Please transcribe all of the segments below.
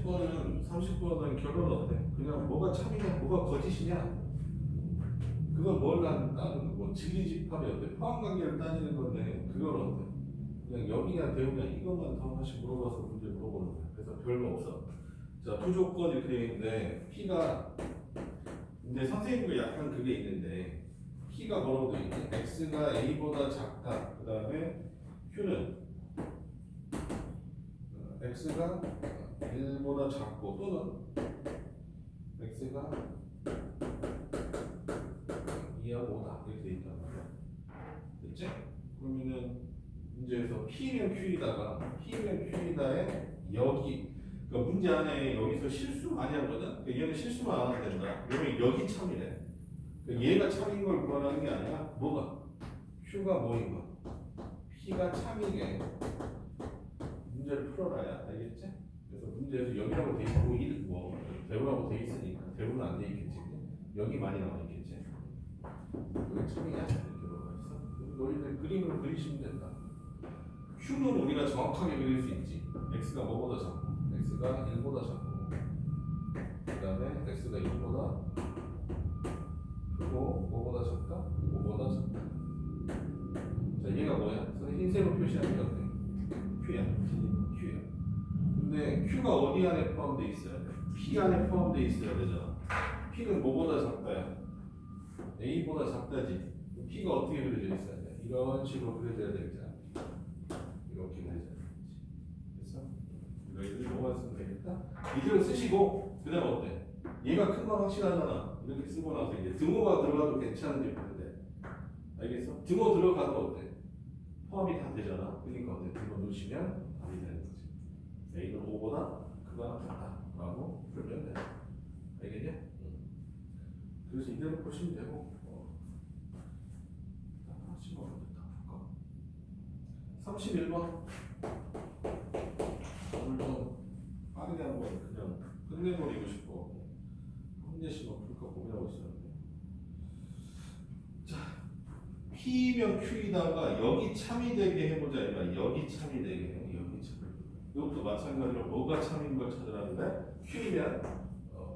30번은 결론은 어때? 그냥 뭐가 참이냐, 뭐가 거짓이냐? 그건 뭘 따는 뭐 진리집합이 어때? 포함관계를 따지는 건데 그건 어때? 그냥 여기냐 대우냐 이것만 더 다시 물어봐서 문제 물어보는 거야. 그래서 별거 없어. 자, 부조건 이렇게 돼 있는데 P가 이제 선생님도 약간 그게 있는데 P가 뭐라고 돼 있니? X가 A보다 작다. 그 다음에 Q는 X가 1보다 작고 또는 X가 2하고 5다 이렇게 돼 있단 말이야. 됐지? 그러면은 문제에서 P면 Q이다가 P면 Q이다에 여기 그러니까 문제 안에 여기서 실수 많이 하거든. 그러니까 얘는 실수만 안 하면 된다. 그러면 여기 참이래. 그러니까 얘가 참인 걸 구하는 게 아니라 뭐가 Q가 뭐인 거 P가 참이게 문제를 풀어놔야 알겠지? 그래서 문제에서 여기라고 돼 있고 뭐 대부라고 돼 있으니까 대부는 안 돼 있겠지. 여기 많이 나와 있겠지. 여기 참이냐 이렇게 들어가 있어. 너희들 그림을 그리시면 된다. Q는 우리가 정확하게 그릴 수 있지. X가 뭐보다 작고 X가 1보다 작고 그 다음에 X가 2보다 크고 뭐보다 작다? 5보다 작다. 자, 얘가 뭐야? 선생님 흰색으로 표시하는 게 어때? Q야. Q야. 근데 Q가 어디 안에 포함되어 있어야 돼? P 안에 포함되어 있어야 되잖아. P는 뭐보다 작다야? A보다 작다지. P가 어떻게 그려져 있어야 돼? 이런 식으로 그려져야 되잖아. 이렇게 그려져야 되지. 그래서 너희들이 뭐만 쓰면 되겠다? 이대로 쓰시고 그 다음 어때? 얘가 큰 건 확실하잖아. 이렇게 쓰고 나서 이제 등호가 들어가도 괜찮은지 보는데 알겠어? 등호 들어가도 어때? 포함이 다 되잖아. 그러니까 어때? 등호 놓으시면 답이 되는 거지. A는 5보다 크거나 같다 라고 풀면 돼. 알겠냐? 그래서 이대로 보시면 되고 하나씩 먼저 다 풀까? 31번 오늘 좀 빠르게 한번 그냥 끝내버리고 싶어. 한 개씩만 풀까 고민하고 있었는데 자, P면 Q이다가 여기 참이 되게 해보자. 아니면 여기 참이 되게 해. 여기 참이. 이것도 마찬가지로 뭐가 참인 걸 찾으라는데 Q면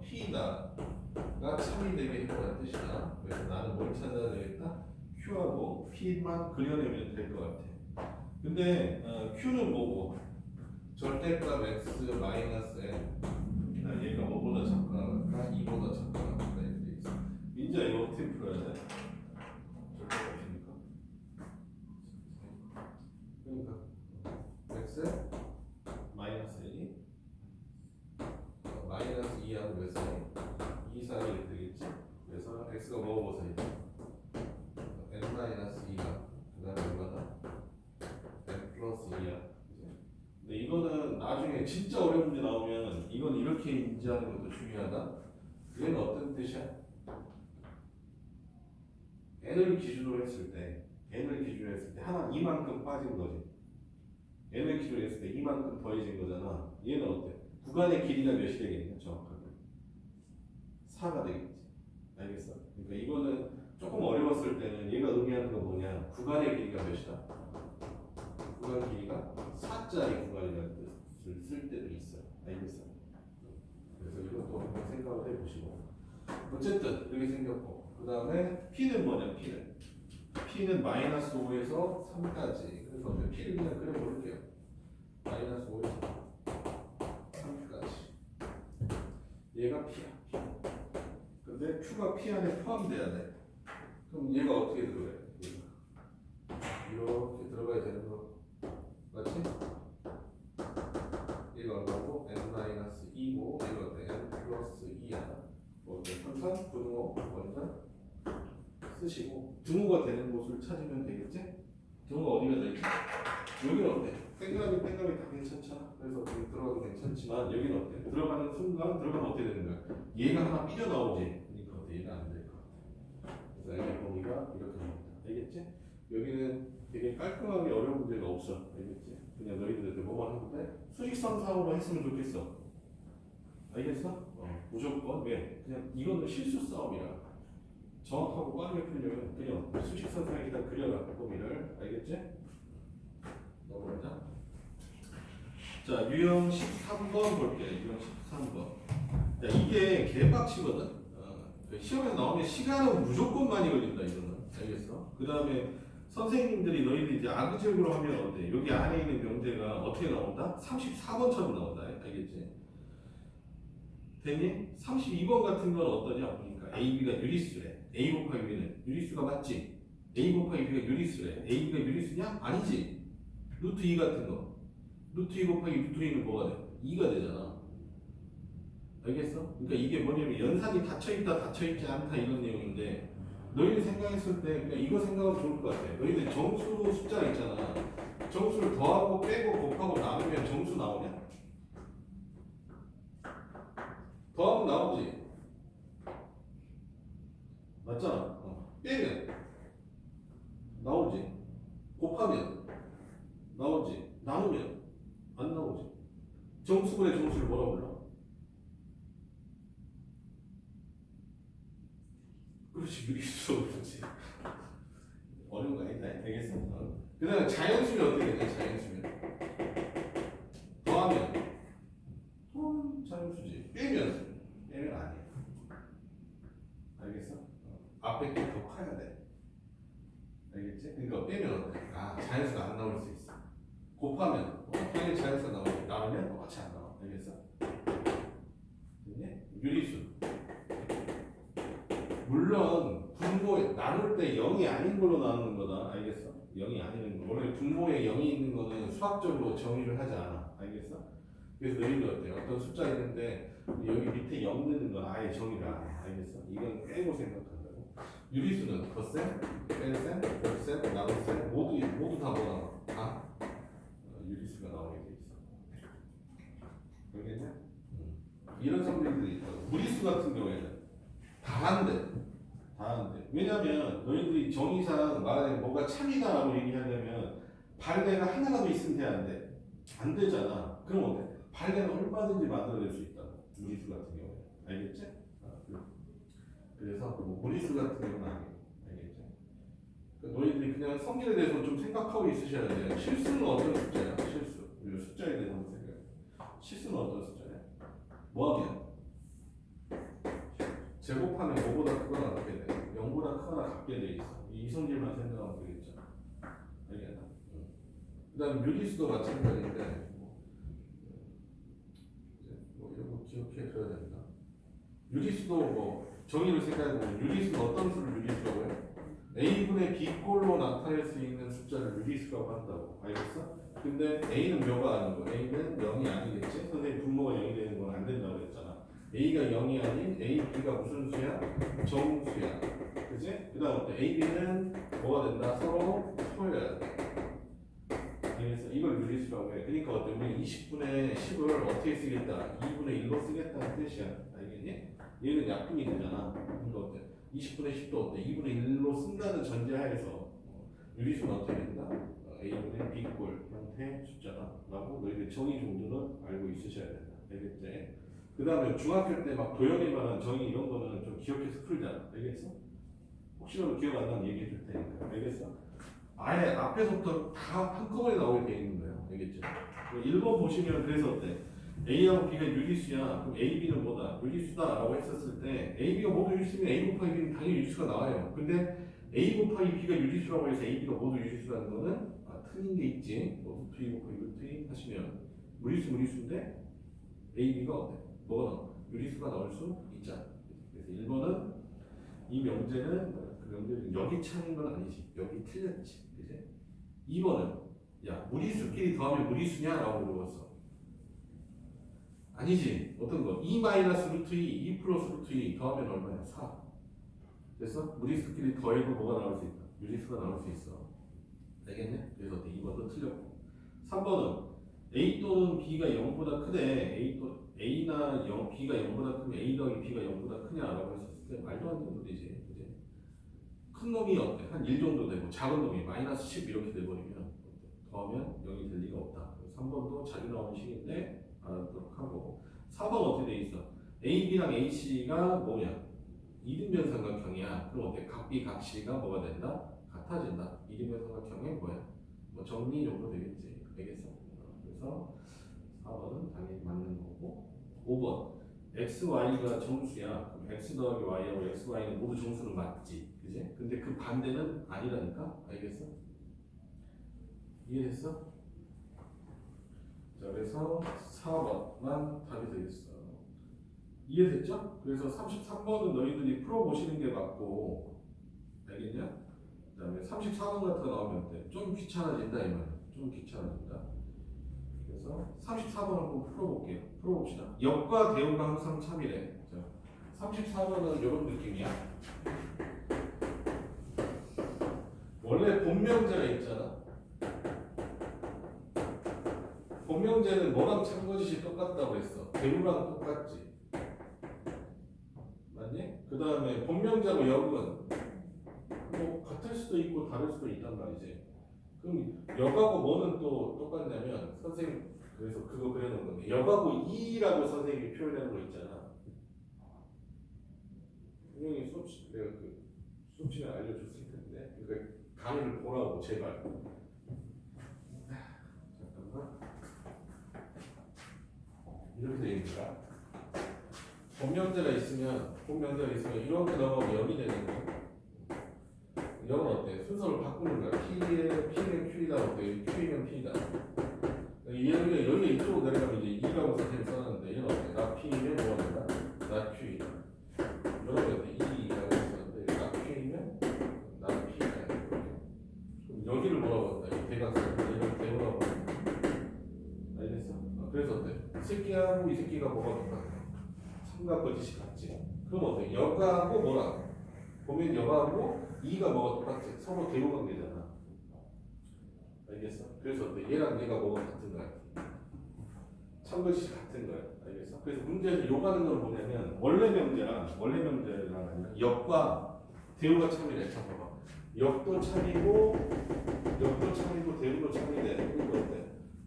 P다가 참이 되게 해보라는 뜻이다. 그래서 나는 뭘 찾아야 되겠다? Q하고 P만 그려내면 될 것 같아. 근데 Q는 뭐고? 절대값 X 마이너스 N 얘가 뭐보다 작거나 2보다 작거나 이렇게 돼 있어. 민지야 이거 어떻게 풀어야 돼? 절대값이니까. 그러니까 X 마이너스 N이 마이너스 2하고 몇 사이? 2 사이에 되겠지? 그래서 X가 뭐하고 사이지? N 마이너스 2가 그 다음에 얼마다? N 플러스 2야. 근데 이거는 나중에 진짜 어려운 문제 나오면 이건 이렇게 인지하는 것도 중요하다. 얘는 어떤 뜻이야? n을 기준으로 했을 때 하나 이만큼 빠진 거지. n을 기준으로 했을 때 이만큼 더해진 거잖아. 얘는 어때? 구간의 길이가 몇이 되겠냐? 정확하게 4가 되겠지. 알겠어? 그러니까 이거는 조금 어려웠을 때는 얘가 의미하는 건 뭐냐? 구간의 길이가 몇이다? 구간 길이가 4짜리 구간이라는 뜻을 쓸 때도 있어요. 알겠어? 그래서 이것도 한번 생각을 해보시고 어쨌든 이렇게 생겼고 그 다음에 P는 뭐냐? P는 마이너스 5에서 3까지. 그래서 P를 그냥 그려볼게요. 마이너스 5에서 3까지. 얘가 P야. 근데 Q가 P 안에 포함돼야 돼. 그럼 얘가 어떻게 들어가요? 이렇게 들어가야 되는 거 맞지? 얘가 얼마고? n-2고 얘가 어때? n 플러스 2야. 뭐 항상 부등호 먼저 쓰시고 등호가 되는 곳을 찾으면 되겠지? 등호가 어디가 되지? 여기는 어때? 땡감이 다 괜찮잖아. 그래서 여기 들어가도 괜찮지만 여기는 어때? 들어가는 순간 들어가면 어떻게 되는 거야? 얘가 하나 삐져나오지? 그러니까 어때? 얘가 안 될 것 같아. 그래서 n의 범위가 이렇게 됩니다. 알겠지? 여기는 되게 깔끔하게 어려운 문제가 없어. 알겠지? 그냥 너희들 뭐만 하면 돼? 수직선상으로 했으면 좋겠어. 알겠어? 무조건. 왜? 그냥 이거는 실수 싸움이라. 정확하고 빠르게 풀려면 그냥 수직선상에다 그려라. 범위를. 알겠지? 넘어가자. 자, 유형 13번 볼게. 유형 13번. 3번. 자, 이게 개빡치거든. 시험에 나오면 시간은 무조건 많이 걸린다 이거는. 알겠어? 그 다음에 선생님들이 너희들이 이제 악의적으로 하면 어때? 여기 안에 있는 명제가 어떻게 나온다? 34번처럼 나온다. 알겠지? 됐니? 32번 같은 건 어떠냐? 보니까 AB가 유리수래. A 곱하기 B는 유리수가 맞지? A 곱하기 B가 유리수래. AB가 유리수냐? 아니지. 루트 2 같은 거. 루트 2 곱하기 루트 2는 뭐가 돼? 2가 되잖아. 알겠어? 그러니까 이게 뭐냐면 연산이 닫혀있다 닫혀있지 않다 이런 내용인데 너희들 생각했을 때 그냥 이거 생각하면 좋을 것 같아. 너희들 정수 숫자 있잖아. 정수를 더하고 빼고 곱하고 나누면 정수 나오냐? 더하면 나오지. 맞잖아. 빼면 나오지. 곱하면 나오지. 나누면 안 나오지. 정수분의 정수를 뭐라 불러? 그렇지, 유리수. 그렇지. 어려운 거 아니다. 알겠어? 그 다음에 자연수면 어떻게 되냐? 자연수면 더하면 자연수지. 빼면 아니야. 알겠어? 앞에 게 더 커야 돼. 알겠지? 그러니까 빼면 어때? 자연수가 안 나올 수 있어. 곱하면 당연히 자연수가 나오고 나누면 똑같이 안 나와. 알겠어? 유리수. 물론 분모에 나눌 때 0이 아닌 걸로 나누는 거다. 알겠어? 0이 아닌 거. 원래 분모에 0이 있는 거는 수학적으로 정의를 하지 않아. 알겠어? 그래서 너희들 어때? 어떤 숫자 있는데 여기 밑에 0 넣는 건 아예 정의를 안 해. 알겠어? 이건 빼고 생각한다고. 유리수는 덧셈, 뺄셈, 곱셈, 나눗셈 모두 다 뭐가 나와? 다 유리수가 나오게 돼 있어. 알겠냐? 이런 성질들이 있고 무리수 같은 경우에는 다 한대. 왜냐면 너희들이 정의상 말하자면 뭔가 참이다라고 얘기하려면 발레가 하나라도 있으면 돼, 안 돼? 안 되잖아. 그럼 어때? 발레는 얼마든지 만들어낼 수 있다고. 무리수 같은 경우에. 알겠지? 그래서 뭐 무리수 같은 경우는 아니고. 알겠지? 그러니까 너희들이 그냥 성질에 대해서 좀 생각하고 있으셔야 돼. 실수는 어떤 숫자야? 실수. 우리가 숫자에 대해서 한번 생각해. 실수는 어떤 숫자야? 뭐하면? 제곱하면 5보다 크거나 같게 돼. 0보다 크거나 같게 돼 있어. 이 성질만 생각하면 되겠죠. 알겠나? 그 다음에 유리수도 마찬가지인데 이런 거 기억해 둬야 된다. 유리수도 뭐 정의를 생각해보면 유리수는 어떤 수를 유리수라고 해요? A분의 B꼴로 나타낼 수 있는 숫자를 유리수라고 한다고. 알겠어? 근데 A는 몇가 아닌 거? A는 0이 아니겠지? 선생님 분모가 0이 되는 건 안 된다고 그랬잖아. A가 0이 아닌 A, B가 무슨 수야? 정수야. 그치? 그 다음 A, B는 뭐가 된다? 서로 소여야 돼. 그래서 이걸 유리수라고 해. 그러니까 어때? 우리 20분의 10을 어떻게 쓰겠다? 2분의 1로 쓰겠다는 뜻이야. 알겠니? 얘는 약분이 되잖아. 그러니까 어때? 20분의 10도 어때? 2분의 1로 쓴다는 전제하에서 유리수는 어떻게 된다? A분의 B꼴 형태 숫자다 라고 너희들 정의 정도는 알고 있으셔야 된다. 알겠지? 그 다음에 중학교 때 막 도형에 관한 정의 이런 거는 좀 기억해서 풀자. 알겠어? 혹시라도 기억 안 나면 얘기해 줄 테니까. 알겠어? 아예 앞에서부터 다 한꺼번에 나오게 돼 있는 거예요. 알겠죠? 1번 보시면 그래서 어때? A하고 B가 유리수야. 그럼 A, B는 뭐다? 유리수다라고 했었을 때 A, B가 모두 유리수면 A 곱하기 B는 당연히 유리수가 나와요. 근데 A 곱하기 B가 유리수라고 해서 A, B가 모두 유리수라는 거는 틀린 게 있지. 뭐 루트 2 곱하기 루트 2 하시면 무리수인데 A, B가 어때? 뭐가 나와? 유리수가 나올 수 있잖아. 그래서 1번은 이 명제는 그 명제는 여기 차는 건 아니지. 여기 틀렸지. 그지? 2번은 야 무리수끼리 더하면 무리수냐라고 물어봤어. 아니지. 어떤 거? 2 마이너스 루트 2, 2 플러스 루트 2 더하면 얼마야? 4. 그래서 무리수끼리 더해도 뭐가 나올 수 있다? 유리수가 나올 수 있어. 알겠네? 그래서 2번도 틀렸고. 3번은 A 또는 B가 0보다 크대. A나 B가 0보다 크면 A 더하기 B가 0보다 크냐라고 했었을 때 말도 안 되는 소리지. 그지? 큰 놈이 어때? 한 1 정도 되고 작은 놈이 마이너스 10 이렇게 돼버리면 더하면 0이 될 리가 없다. 3번도 자주 나오는 식인데 알아두도록 하고 4번 어떻게 돼 있어? AB랑 AC가 뭐냐? 이등변 삼각형이야. 그럼 어때? 각 B, 각 C가 뭐가 된다? 같아진다. 이등변 삼각형의 뭐야? 뭐 정리 정도 되겠지. 알겠어? 그래서 4번은 당연히 맞는 거고 5번 x, y가 정수야. 그럼 x 더하기 y하고 x, y는 모두 정수는 맞지, 그지? 근데 그 반대는 아니라니까. 알겠어? 이해됐어? 자, 그래서 4번만 답이 되겠어. 이해됐죠? 그래서 33번은 너희들이 풀어보시는 게 맞고, 알겠냐? 그 다음에 34번 같은 거 나오면 돼. 좀 귀찮아진다 이 말이야. 좀 귀찮아진다. 그래서 34번 한번 풀어볼게요. 풀어봅시다. 역과 대우가 항상 참이래. 자, 34번은 이런 느낌이야. 원래 본명제가 있잖아. 본명제는 뭐랑 참거짓이 똑같다고 했어. 대우랑 똑같지. 맞니? 그 다음에 본명제하고 역은 뭐 같을 수도 있고 다를 수도 있단 말이지. 그럼 역하고 뭐는 또 똑같냐면 선생님 그래서 그거 그려놓은 건데 역하고 이라고 선생님이 표현하는 거 있잖아. 분명히 수업 내가 그 수업 시간에 알려줬을 텐데 그러니까 강의를 보라고 제발. 잠깐만. 이렇게 되어 있니까 본명제가 있으면 이렇게 넘어가면 0이 되는 거야. 0은 어때? 순서를 바꾸는 거야. P는 Q이다 어때? Q면 P다. 여기 이쪽으로 내려가면 이제 2라고 선생님이 써놨는데 얘는 어때? 나 P면 뭐가 된다? 나 Q. 여러분 어때? 2라고 썼는데 나 Q면 나 P다. 그럼 여기를 뭐라고 한다? 이 대각선 얘를 대우라고 한다. 알겠어? 그래서 어때? 이 새끼하고 이 새끼가 뭐가 똑같아? 삼각거짓이 같지. 그럼 어때? 여가하고 뭐라? 보면 여가하고 2가 뭐가 똑같지? 서로 대우 관계잖아. 알겠어? 그래서 어때? 얘랑 얘가 뭐가 같은 거야? 참거짓이 같은 거야. 알겠어? 그래서 문제에서 요구하는 건 뭐냐면 원래 명제랑 아니라 역과 대우가 참이래. 자 봐봐. 역도 참이고 대우도 참이래. 그러니까 어때?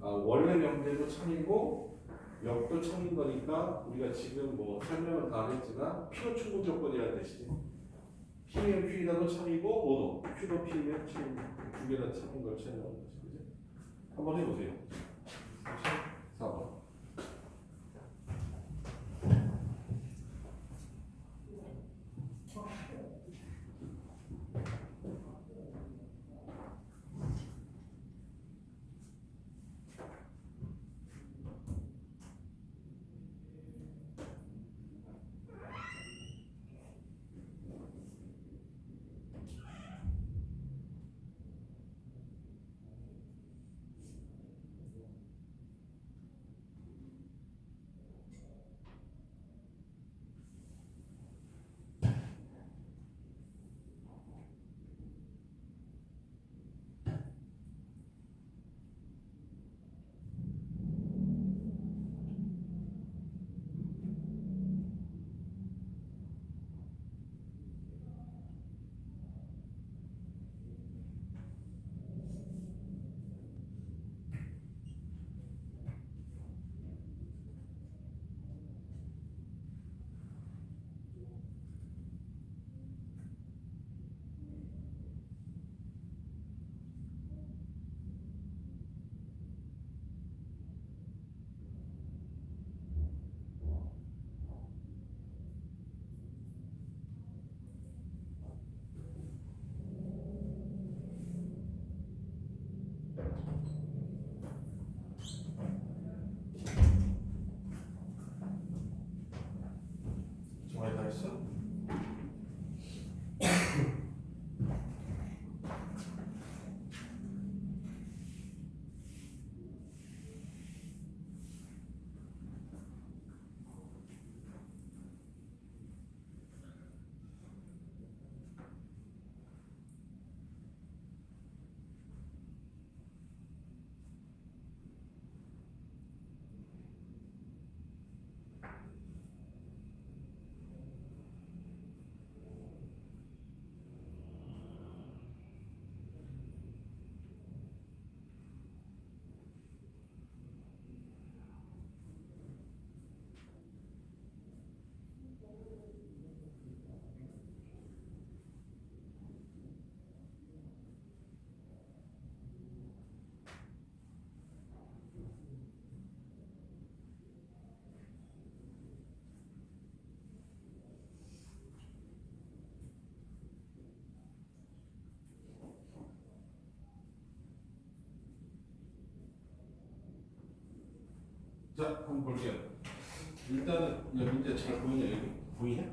원래 명제도 참이고 역도 참인 거니까 우리가 지금 뭐 설명을 다 했지만 필요 충분 조건이라는 뜻이지. P면 Q이라도 참이고 뭐도 Q도 P면 참 두 개나 참인 걸 찾는 거지. 그지? 한번 해보세요. 4번. 정말 다 했어? 자, 한번 볼게요. 일단은 여기 문제 잘 보이냐 여기? 보이냐?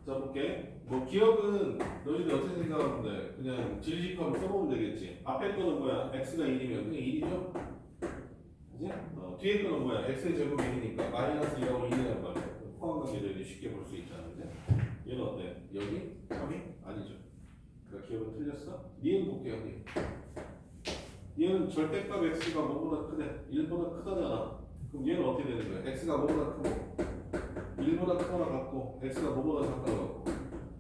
자 볼게. 뭐 기억은 너희들 어떻게 생각하면 돼? 그냥 질식하면 써보면 되겠지. 앞에 거는 뭐야? x가 1이면 그냥 1이죠? 그지? 뒤에 거는 뭐야? x의 제곱이 1이니까 마이너스 2하고 1이란 말이야. 포함관계를 쉽게 볼 수 있잖아. 근데 얘는 어때? 여기 3이 아니죠. 그러니까 기억은 틀렸어? 니은 볼게요. 니. 얘는 절대값 x가 뭐보다 크대. 1보다 크다잖아. 그럼 얘는 어떻게 되는 거야? x가 뭐보다 크고 1보다 크거나 같고 x가 뭐보다 작거나 같고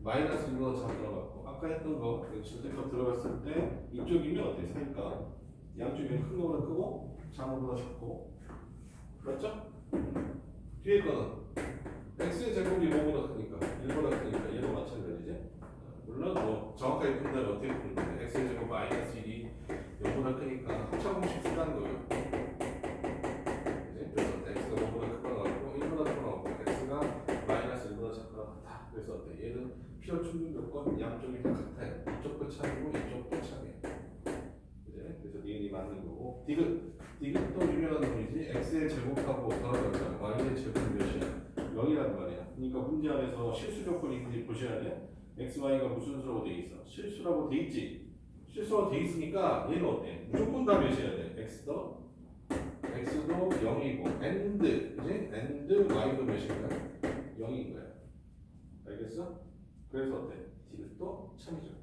마이너스 1보다 작거나 같고 아까 했던 거 절대값 들어갔을 때 이쪽이면 어때? 사니까 양쪽이면 큰 거보다 크고 작은 거보다 작고 맞죠? 뒤에 거는 x의 제곱이 뭐보다 크니까 1보다 크니까 얘도 마찬가지지? 물론 뭐 정확하게 푼다면 어떻게 푸는 건데 x의 제곱 마이너스 1이 0보다 크니까 합차공식 쓰라는 거예요. 그지? 그래서 x가 0보다 크거나 같고 1보다 크거나 같고 x가 마이너스 1보다 작거나 같다. 그래서 어때? 얘는 필요 충분 조건 양쪽이 다 같아요. 이쪽도 참이고 이쪽도 참이에요. 그지? 그래서 니은이 맞는 거고 디귿도 유명한 놈이지. x의 제곱하고 더하면 y의 제곱은 몇이야? 0이란 말이야. 그러니까 문제 안에서 실수 조건이 있는지 보셔야 돼. x, y가 무슨 수라고 돼 있어? 실수라고 돼 있지. 실수가 돼 있으니까 얘는 어때? 무조건 다 몇이어야 돼? x도 0이고 and 그지? and y도 몇인 거야? 0인 거야. 알겠어? 그래서 어때? 디귿도 참이죠.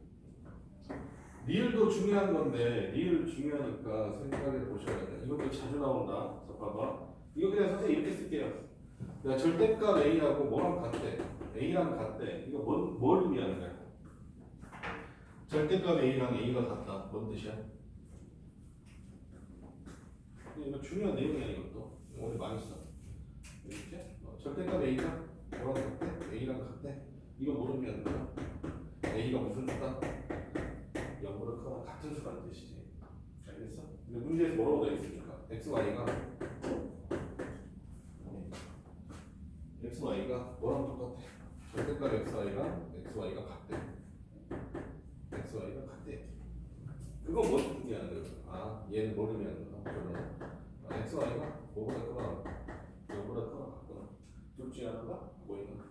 리을도 중요한 건데 리을 중요하니까 생각해 보셔야 돼. 이것도 자주 나온다. 자 봐봐. 이거 그냥 선생님 이렇게 쓸게요. 그러니까 절대값 a하고 뭐랑 같대? a랑 같대. 이거 뭘 의미하는 거야? 절대값 a랑 a가 같다. 뭔 뜻이야? 이거 중요한 내용이야 이것도. 오늘 많이 써. 이렇게 절대값 a가 뭐랑 같대? a랑 같대. 이거 뭘 의미하는 거야? a가 무슨 수다? 0보다 크거나 같은 수라는 뜻이지. 알겠어? 근데 문제에서 뭐라고 되어 있습니까? x, y가 x, y가 뭐랑 똑같아? 절대값 x, y랑 x, y가 같대. x, y가 같대. 그건 뭐 의미하는 거야? 아, 얘는 뭘 의미하는 거야? 저는 x, y가 뭐보다 크거나 0보다 크거나 같거나 둘 중에 하나가 뭐이거나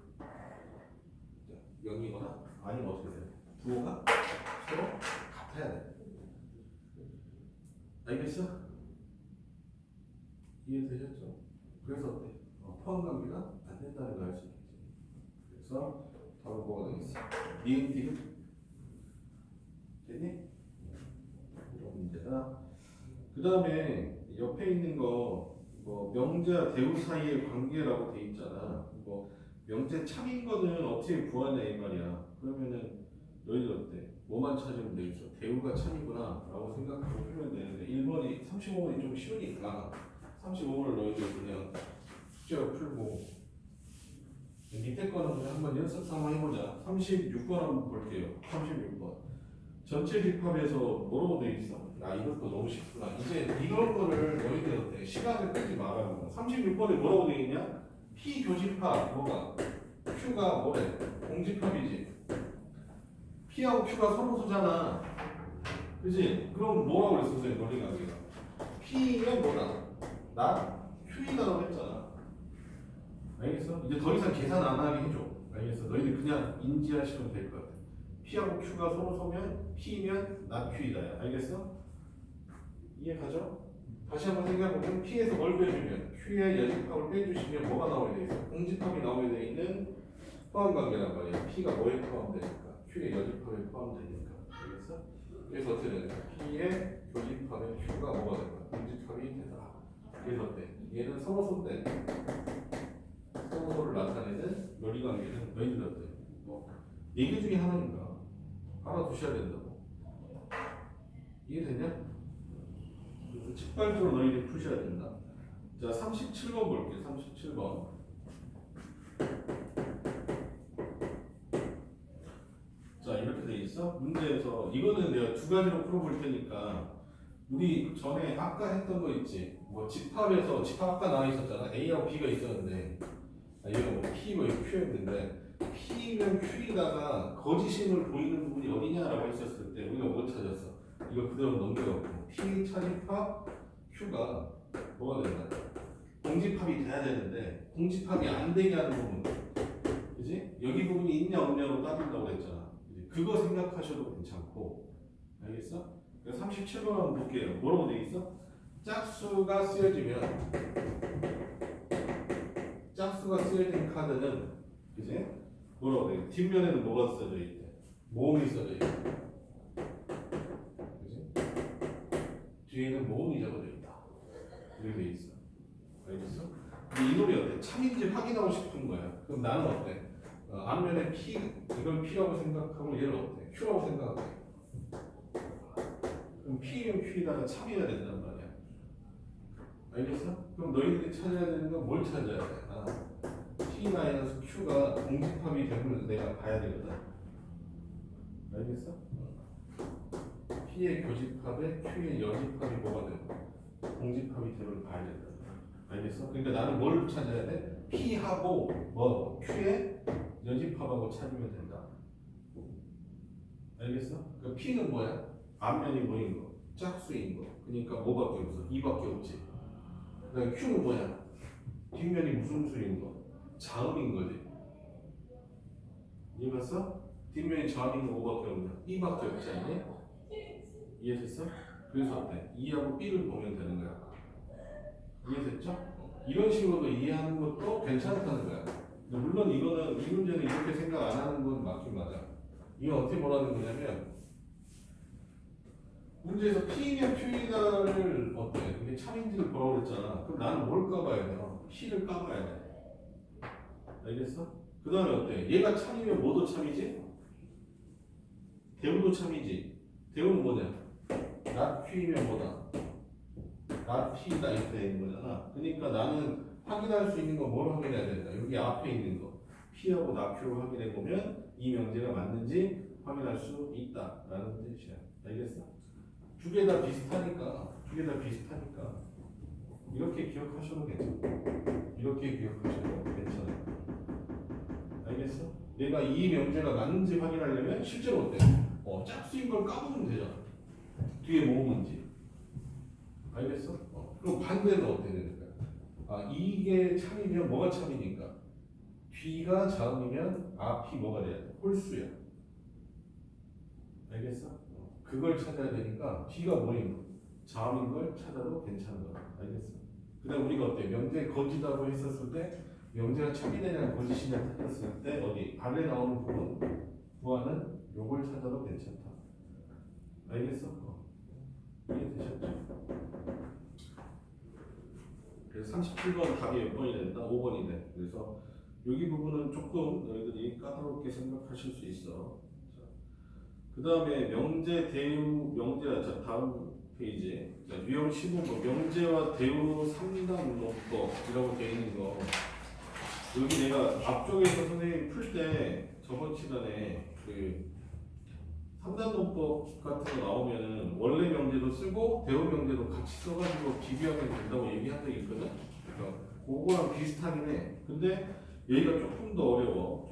0이거나 아니면 어떻게 돼? 부호가 서로 같아야 돼. 알겠어? 이해되셨죠? 그래서 어때? 포함관계가 안 된다는 걸 알 수 있겠지. 그래서 답은 뭐가 되겠어? 니은 디귿 됐니? 이런 문제다. 그 다음에 옆에 있는 거 뭐 명제와 대우 사이의 관계라고 돼 있잖아. 뭐 명제 참인 거는 어떻게 구하냐 이 말이야. 그러면은 너희들 어때? 뭐만 찾으면 되겠어? 대우가 참이구나 라고 생각하고 풀면 되는데 1번이 35번이 좀 쉬우니까 35번을 너희들 그냥 숙제로 풀고 밑에 거는 그냥 한번 연습 삼아 해보자. 36번 한번 볼게요. 36번 전체 집합에서 뭐라고 돼 있어? 야 이것도 너무 쉽구나. 이제 이런 거를 너희들 어때? 시간을 끌지 말아야 돼. 36번에 뭐라고 돼 있냐? P 교집합 뭐가? Q가 뭐래? 공집합이지. P하고 Q가 서로수잖아. 그지? 그럼 뭐라고 그랬어 선생님 논리 관계가? P는 뭐다? 나 Q이다라고 했잖아. 알겠어? 이제 더 이상 계산 안 하게 해줘. 알겠어? 너희들 그냥 인지하시면 될 것 같아. P하고 Q가 서로 서면 P면 나 Q이다. 알겠어? 이해가죠? 다시 한번 생각해보면 P에서 뭘 빼주면 Q의 여집합을 빼주시면 뭐가 나오게 돼 있어? 공집합이 나오게 돼 있는 포함관계란 말이야. P가 뭐에 포함되니까? Q의 여집합에 포함되니까. 알겠어? 그래서 어떻게 되냐? P의 교집합의 Q가 뭐가 될까? 공집합이 되더라. 그래서 어때? 얘는 서로소인데 서로소를 나타내는 논리관계는 너희들 어때? 뭐 4개 중에 하나인가? 하나 두셔야 된다고. 이해되냐? 그래서 직발적으로 너희들이 푸셔야 된다. 자, 37번 볼게. 37번. 자, 이렇게 돼 있어. 문제에서 이거는 내가 두 가지로 풀어볼 테니까 우리 전에 아까 했던 거 있지. 뭐 집합에서 집합 아까 나와 있었잖아. A하고 B가 있었는데 얘가 뭐 P 뭐 Q였는데 P면 Q이다가 거짓임을 보이는 부분이 어디냐라고 했었을 때 우리가 못 찾았어. 이거 그대로 넘겨갖고 P 차집합 Q가 뭐가 된다? 공집합이 돼야 되는데 공집합이 안 되게 하는 부분, 그지? 여기 부분이 있냐 없냐로 따진다고 그랬잖아. 그지? 그거 생각하셔도 괜찮고, 알겠어? 37번 한번 볼게요. 뭐라고 돼 있어? 짝수가 쓰여진 카드는, 그지? 뭐라고 돼? 뒷면에는 뭐가 써져 있대? 모음이 써져 있대. 그지? 뒤에는 모음이 적어져 있다. 이렇게 돼 있어. 알겠어? 이 노래 어때? 참인지 확인하고 싶은 거야. 그럼 나는 어때? 앞면에 P, 이걸 P라고 생각하고 얘를 어때? Q라고 생각하고. 그럼 P면 Q에다가 참여해야 된단 말이야. 알겠어? 그럼 너희들이 찾아야 되는 건 뭘 찾아야 돼? P-Q가 공집합이 되면 내가 봐야 되거든. 알겠어? P의 교집합에 Q의 여집합이 뭐가 되고 공집합이 되면 봐야 된다. 알겠어? 그러니까 나는 뭘 찾아야 돼? P하고 뭐 Q의 여집합하고 찾으면 된다. 알겠어? 그 P는 뭐야? 앞면이 뭐인 거? 짝수인 거. 그러니까 뭐밖에 없어? 2밖에 없지. 그다음에 Q는 뭐야? 뒷면이 무슨 수인 거? 자음인 거지. 이해했어? 뒷면이 자음인 거 5밖에 없냐? 2밖에 없지 않니? 이해됐어? 그래서 어때? 2하고 B를 보면 되는 거야. 이해됐죠? 이런 식으로도 이해하는 것도 괜찮다는 거야. 물론 이거는 이 문제는 이렇게 생각 안 하는 건 맞긴 맞아. 이건 어떻게 뭐라는 거냐면 문제에서 P면 Q이다를 어때? 이게 참인지를 보라고 그랬잖아. 그럼 나는 뭘 까봐야 돼요? P를 까봐야 돼. 알겠어? 그 다음에 어때? 얘가 참이면 뭐도 참이지? 대우도 참이지. 대우는 뭐냐? 나 Q이면 뭐다? 나 P다 이렇게 되는 거잖아. 그러니까 나는 확인할 수 있는 거 뭘 확인해야 된다? 여기 앞에 있는 거 P하고 나 Q를 확인해 보면 이 명제가 맞는지 확인할 수 있다라는 뜻이야. 알겠어? 두 개 다 비슷하니까 이렇게 기억하셔도 괜찮아. 이렇게 기억하셔도 괜찮아. 알겠어? 내가 이 명제가 맞는지 확인하려면 실제로 어때? 짝수인 걸 까보면 되잖아. 뒤에 뭐 뭔지. 알겠어? 그럼 반대는 어떻게 되는 거야? 이게 참이면 뭐가 참이니까? 뒤가 자음이면 앞이 뭐가 돼야 돼? 홀수야. 알겠어? 그걸 찾아야 되니까 뒤가 뭐인 거? 자음인 걸 찾아도 괜찮은 거야. 알겠어? 그 다음 우리가 어때? 명제 거짓이라고 했었을 때 명제가 참이되냐 거짓이냐 찾았을 때 어디? 아래 나오는 부분 구하는 요걸 찾아도 괜찮다. 알겠어? 이해되셨죠? 그래서 37번 답이 몇 번이 된다? 5번이네. 그래서 여기 부분은 조금 너희들이 까다롭게 생각하실 수 있어. 그 다음에 명제, 대우, 명제, 자 다음 페이지. 자, 유형 15번 명제와 대우 3단 논법이라고 되어 있는 거. 여기 내가 앞쪽에서 선생님이 풀 때 저번 시간에 그 3단 논법 같은 거 나오면은 원래 명제도 쓰고 대우 명제도 같이 써가지고 비교하면 된다고 얘기한 적이 있거든. 그러니까 그거랑 비슷하긴 해. 근데 얘가 조금 더 어려워.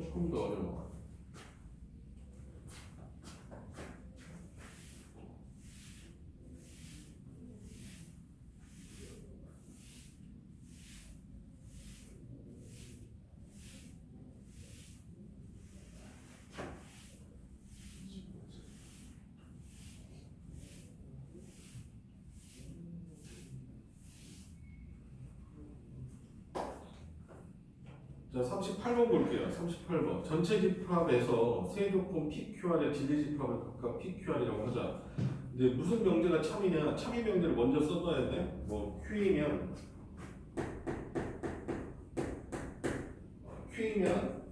자, 38번 볼게요. 38번. 전체 집합에서 세 조건 PQR의 진리 집합을 각각 PQR이라고 하자. 근데 무슨 명제가 참이냐? 참이 명제를 먼저 써놔야 돼. 뭐 Q이면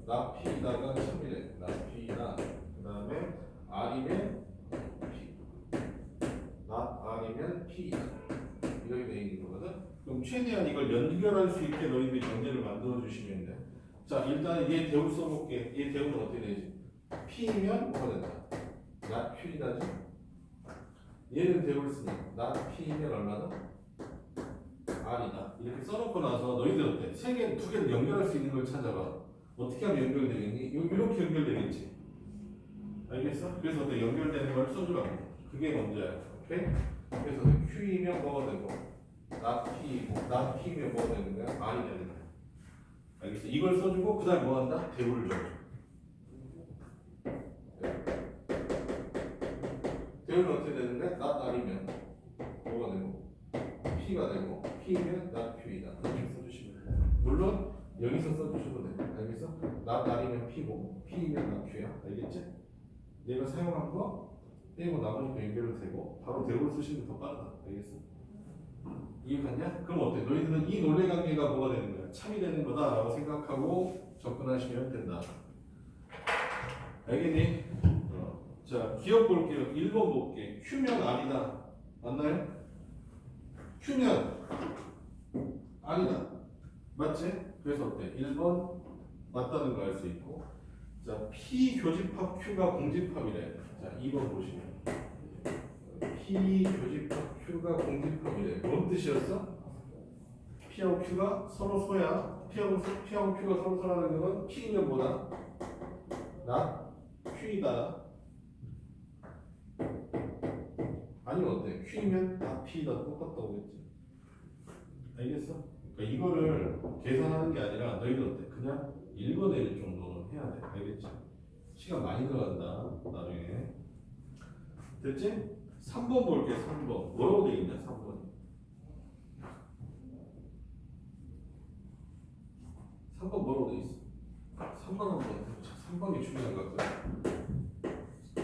나 P다가 참이래. 나 P나. 그 다음에 R이면 P. 나 R이면 P이다. 이렇게 돼 있는 거거든. 그럼 최대한 이걸 연결할 수 있게 너희들이 명제를 만들어 주시면 돼. 자, 일단 얘 대우 써볼게. 얘 대우는 어떻게 되지? P면 뭐가 된다? 나 Q이다지? 얘는 대우를 쓰니 나 P면 얼마다? R이다. 이렇게 써놓고 나서 너희들 어때? 세 개, 두 개를 연결할 수 있는 걸 찾아봐. 어떻게 하면 연결되겠니? 이렇게 연결되겠지. 알겠어? 그래서 어때? 연결되는 걸 써주라고. 그게 먼저야. 오케이? 그래서 Q이면 뭐가 되고 not P면 뭐가 되는 거야? R이 되는 거야. 알겠어? 이걸 써주고 그 다음에 뭐 한다? 대우를 줘줘. 대우는 어떻게 되는데? not R이면 뭐가 되고? P가 되고 P면 not Q이다. 이렇게 써주시면 돼요. 물론 여기서 써주시면 돼요. 알겠어? not R이면 P고 P면 not Q야. 알겠지? 내가 사용한 거 빼고 나머지 거 연결을 되고 바로 대우를 쓰시면 더 빠르다. 알겠어? 이해갔냐? 그럼 어때? 너희들은 이 논리관계가 뭐가 되는 거야? 참이 되는 거다라고 생각하고 접근하시면 된다. 알겠니? 자, 기억 볼게요. 1번 볼게. Q면 아니다. 맞나요? Q면 아니다. 맞지? 그래서 어때? 1번 맞다는 거 알 수 있고. 자, P 교집합 Q가 공집합이래. 자, 2번 보시면. P 교집합 Q가 공집합이래. 뭔 뜻이었어? P하고 Q가 서로 소야. P하고 Q가 서로 소라는 거는 P면 뭐다? 나 Q이다. 아니면 어때? Q면 다 P다 똑같다고 했지. 알겠어? 그러니까 이거를 계산하는 게 아니라 너희들 어때? 그냥 읽어낼 정도는 해야 돼. 알겠지? 시간 많이 들어간다. 나중에. 됐지? 3번 볼게. 3번. 뭐라고 돼 있냐? 3번이. 3번 뭐라고 돼 있어? 3번 한번. 3번이 중요한 것 같아.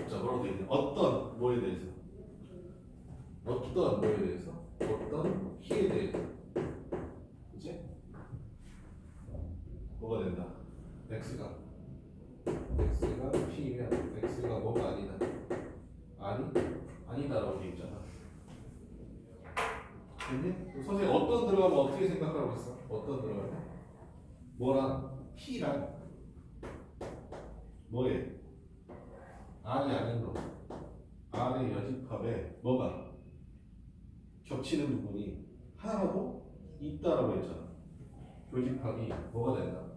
자, 뭐라고 돼 있냐? 어떤 뭐에 대해서? 어떤 뭐에 대해서? 어떤 키에 대해서. 그치? 뭐가 된다? x가 p면 x가 뭐가 아니다. 아니다라고 돼 있잖아. 됐니? 선생님 어떤 들어가면 어떻게 생각하라고 했어? 어떤 들어가면? 뭐랑 p랑 뭐에? r이 아닌 거. r의 여집합에 뭐가? 겹치는 부분이 하나라도 있다라고 했잖아. 교집합이 뭐가 된다?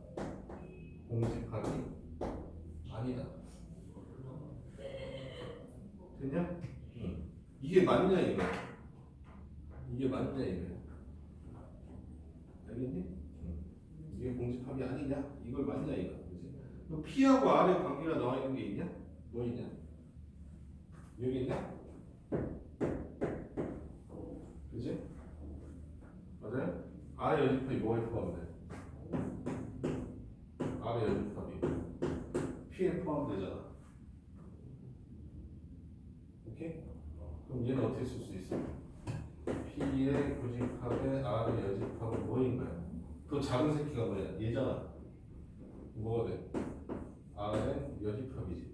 공집합이 아니다. 됐냐? 응. 이게 맞냐 이거? 이게 맞냐 이거? 알겠니? 응. 이게 공집합이 아니냐? 이걸 맞냐 이거? 그치? 그럼 P하고 R의 관계가 나와 있는 게 있냐? 뭐 있냐? 여기 있냐? 그치? 맞아요? R의 여집합이 뭐에 포함돼? R의 여집합이 P에 포함되잖아. 오케이? 그럼 얘는 어떻게 쓸 수 있어? P의 교집합에 R의 여집합은 뭐인 거야? 그 작은 새끼가 뭐야? 얘잖아. 뭐가 돼? R의 여집합이지.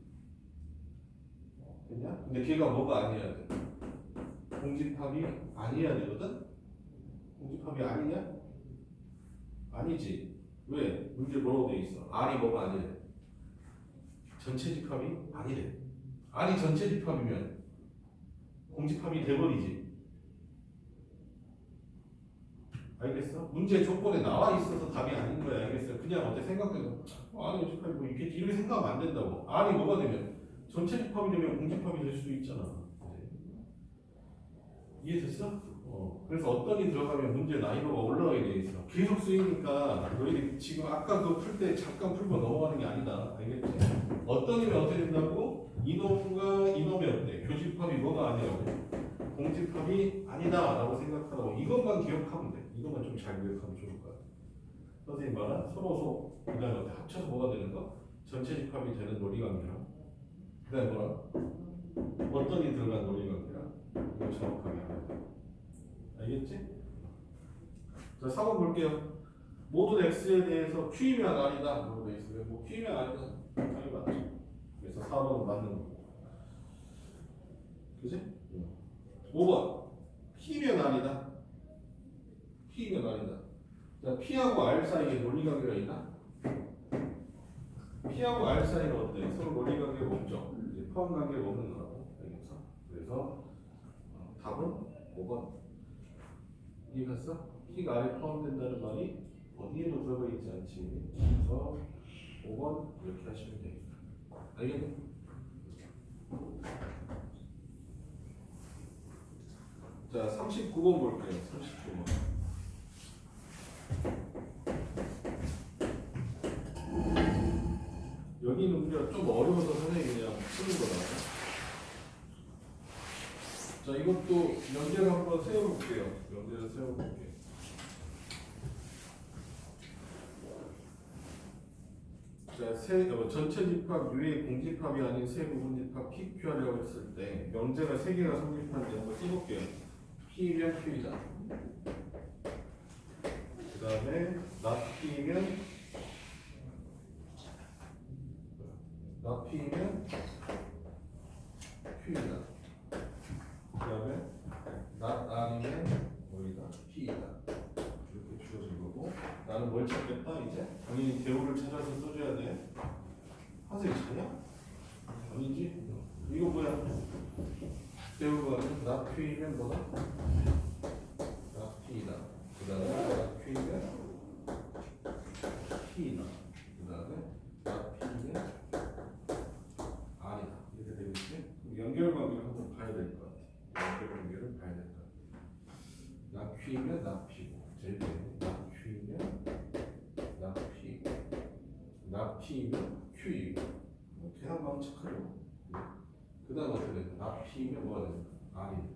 됐냐? 근데 걔가 뭐가 아니어야 돼? 공집합이 아니어야 되거든? 공집합이 아니냐? 아니지. 왜? 문제 뭐라고 돼 있어? R이 뭐가 아니래? 전체 집합이 아니래. R이 전체 집합이면 공집합이 돼버리지. 알겠어? 문제 조건에 나와 있어서 답이 아닌 거야. 알겠어? 그냥 어때 생각해서 R이 집합이 뭐 있겠지 이렇게 생각하면 안 된다고. R이 뭐가 되면 전체 집합이 되면 공집합이 될 수도 있잖아. 이해됐어? 그래서 어떤이 들어가면 문제 난이도가 올라가게 돼 있어. 계속 쓰이니까 너희들이 지금 아까 그 풀 때 잠깐 풀고 넘어가는 게 아니다. 알겠지? 어떤이면 어떻게 된다고? 이놈과 이놈이 어때? 교집합이 뭐가 아니라고? 공집합이 아니다라고 생각하라고. 이것만 기억하면 돼. 이것만 좀 잘 기억하면 좋을 것 같아. 선생님 말은 서로 그 다음에 어때? 합쳐서 뭐가 되는 거? 전체 집합이 되는 논리관계랑 그 다음에 뭐라? 어떤이 들어간 논리관계랑 이거 정확하게 알아야 돼. 알겠지? 자, 4번 볼게요. 모든 x에 대해서 q이면 아니다. 뭐로 돼 있어요? 뭐 q이면 아니다. 당연히 맞죠. 그래서 4번은 맞는 거고. 그지? 5번. p면 아니다. p면 아니다. 자, p하고 r 사이에 논리관계가 있나? p하고 r 사이는 어때? 서로 논리관계가 없죠. 이제 포함관계가 없는 거라고. 알겠어? 그래서 답은 5번. 이해갔어? P가 R에 포함된다는 말이 어디에도 들어가 있지 않지. 그래서 5번 이렇게 하시면 되겠다. 알겠니? 자, 39번 볼게요. 39번. 여기는 문제가 좀 어려워서 선생님이 그냥 쓰는 거다. 자, 이것도 연결을 한번 세워볼게요. 연결을 세워볼게요. 자, 전체 집합 U의 공집합이 아닌 세 부분 집합 PQR이라고 했을 때 명제가 세 개가 성립하는지 한번 써볼게요. P면 Q이다. 그 다음에 not P면 Q이다. 그 다음에 not R이면 뭐이다? P이다. 이렇게 주어진 거고, 나는 뭘 찾겠다 이제? 당연히 대우를 찾아서 써줘야 돼. 선생님 찾냐? 아니지? 이거 뭐야? 대우가 not Q이면 뭐다? not P이다. 그 다음에 not Q이면 P이다. 그 다음에 not P이면 R이다. 이렇게 되겠지? 연결관계를 한번 봐야 될 것 같아. 연결관계를 봐야 될 것 같아. not Q이면 not P고, 제일 not Q이면 not P고, not P이면 Q이고. 계산만 체크하려고. 그 다음 어떻게 돼? not P이면 뭐가 됩니까? R이다.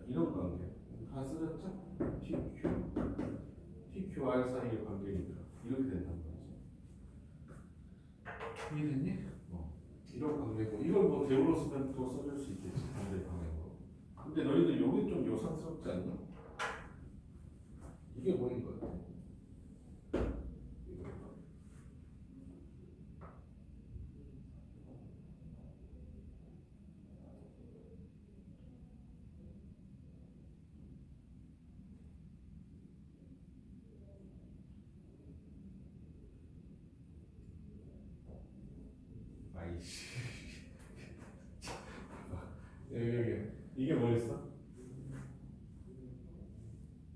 이런 관계 다 쓰셨죠? PQR 사이의 관계니까 이렇게 된단 말이지. 이해됐니? 이런 관계고, 이걸 뭐 대우로 쓰면 또 써줄 수 있겠지, 반대 방향으로. 근데 너희들 요게 좀 요상스럽지 않냐? 이게 뭐인 것 같아? 아이씨. 여기 이게 뭐였어?